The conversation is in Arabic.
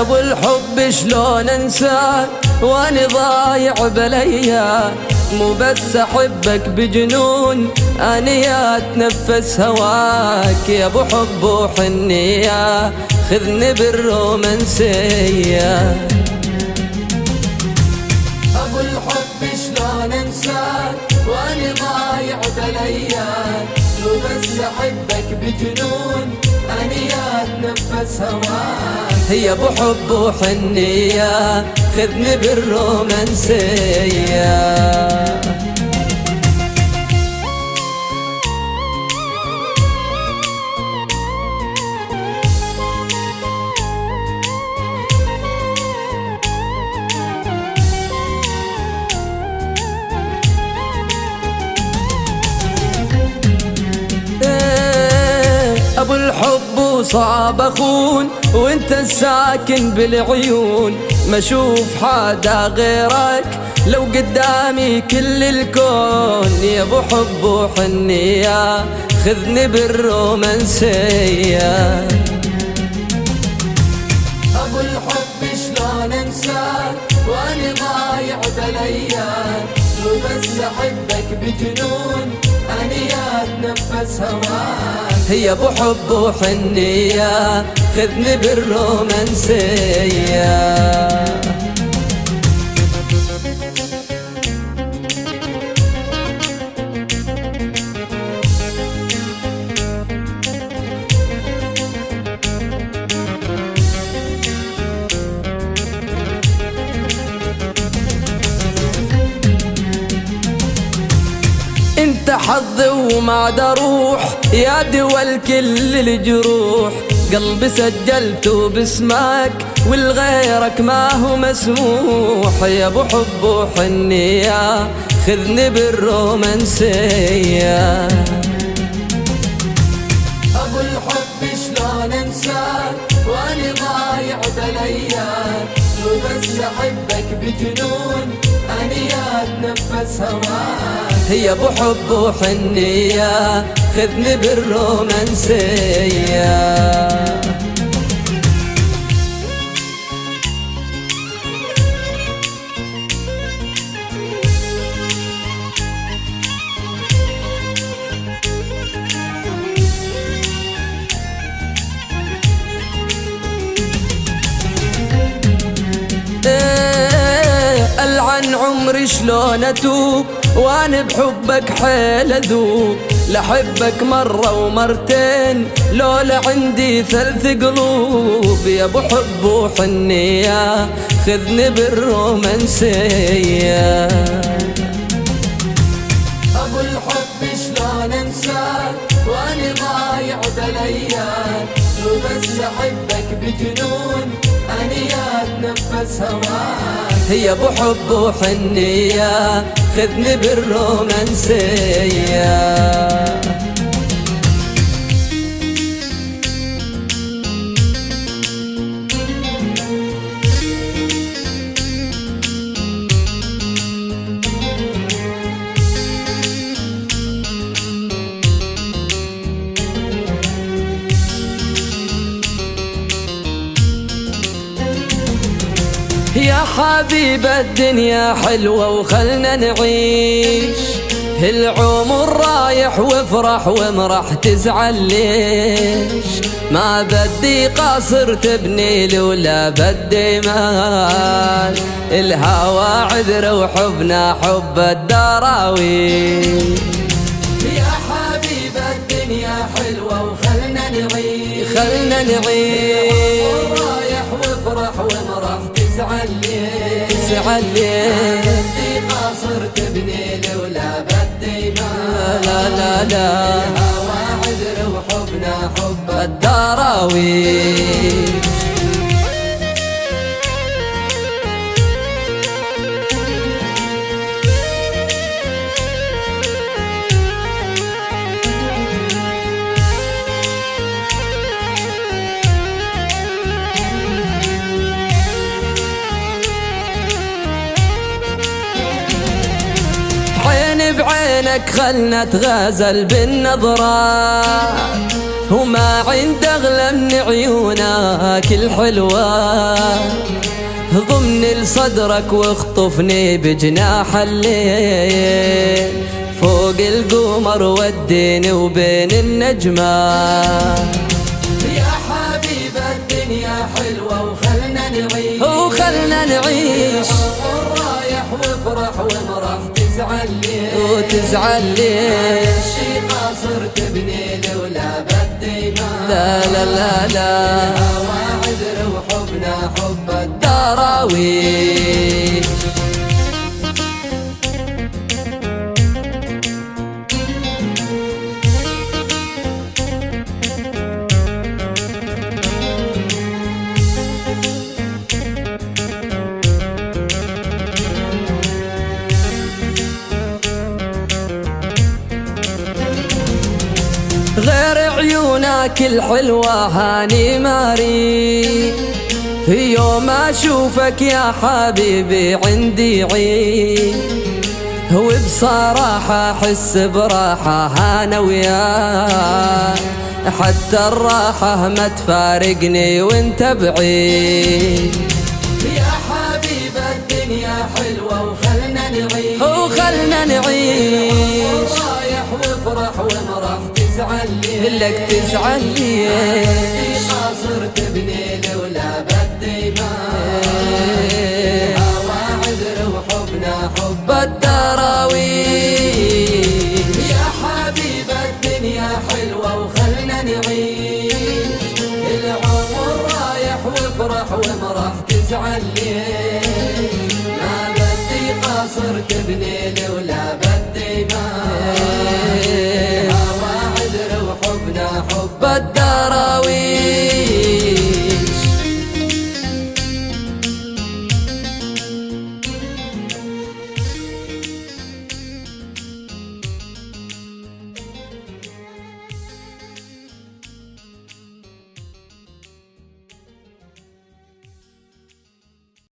ابو الحب شلون انساك وانا ضايع بالايام، مو بس احبك بجنون انا يا اتنفس هواك. يا ابو حب وحنيه خذني بالرومانسيه. ابو الحب شلون انساك وانا ضايع بالايام، مو بس احبك بجنون انا يا اتنفس هواك. يا ابو حب وحنيه خذني بالرومانسيه. ابو الحب وصعب اخون وانت الساكن بالعيون، ما اشوف حدا غيرك لو قدامي كل الكون. يا ابو حب وحنيه خذني بالرومانسيه. ابو الحب شلون انساك وانا ضايع بالايام، مو بس احبك بجنون انا يا اتنفس هواك. يا ابو حب وحنيه خذني بالرومانسيه. انت حظي وما عاد اروح يا دول كل الجروح، قلبي سجلته باسمك والغيرك ما هو مسموح. يا ابو حب وحنيه خذني بالرومانسيه. ابو الحب شلون انساك وانا ضايع بالايام، مو بس احبك بجنون انا يا اتنفس هواك. يا ابو حب وحنيه خذني بالرومانسيه. العن عمري شلون اتوب وانا بحبك حيل اذوب، لحبك مرة ومرتين لولا عندي ثلث قلوب. يا ابو حب وحنيه خذني بالرومانسيه. ابو الحب شلون انساك وانا ضايع بالايام، مو بس احبك بجنون انا يا اتنفس هواك. يا ابو حب وحنيه خذني بالرومانسيه. يا حبيب الدنيا حلوة وخلنا نعيش، العمر رايح وافرح ومرح تزعل ليش؟ ما بدي قصر تبني لولا بدي مال، الهوى عذر وحبنا حب الدراويش. يا حبيب الدنيا حلوة وخلنا نعيش، خلنا نعيش، رايح وافرح ومرح تزعل ليه؟ بدي قاصر تبني لولا بدي ما لا لا لا، الهوى عذر وحبنا حب الدراويش. بعينك خلنا نتغازل بالنظرات، وما عند أغلى من عيونك الحلوة، ضمني لصدرك واخطفني بجناح الليل، فوق القمر وديني وبين النجمات. يا حبيب الدنيا حلوة وخلنا نعيش، وخلنا نعيش، رايح وافرح ومرح تزعل ليه، وتزعل ليه شي قاصر تبني لولا بالديمان. لا لا لا لا الهوى عذر وحبنا حب الدراويش. غير عيونك الحلوة هاني ماري، في يوم أشوفك يا حبيبي عندي عيد، وبصراحة أحس براحة أنا وياك، حتى الراحة ما تفارقني وانت بعيد. يا حبيب الدنيا حلوة وخلنا نعيش، وخلنا نعيش، رايح وافرح ومرح تزعل ليه، لك تزعل ليه قاصر تبني لولا بالديمان. هوى عذر وحبنا حب الدراويش. يا حبيب الدنيا حلوة وخلنا نعيش، العمر رايح وافرح ومرح تزعل ليه، ما بدي قاصر تبني لولا بالديمان.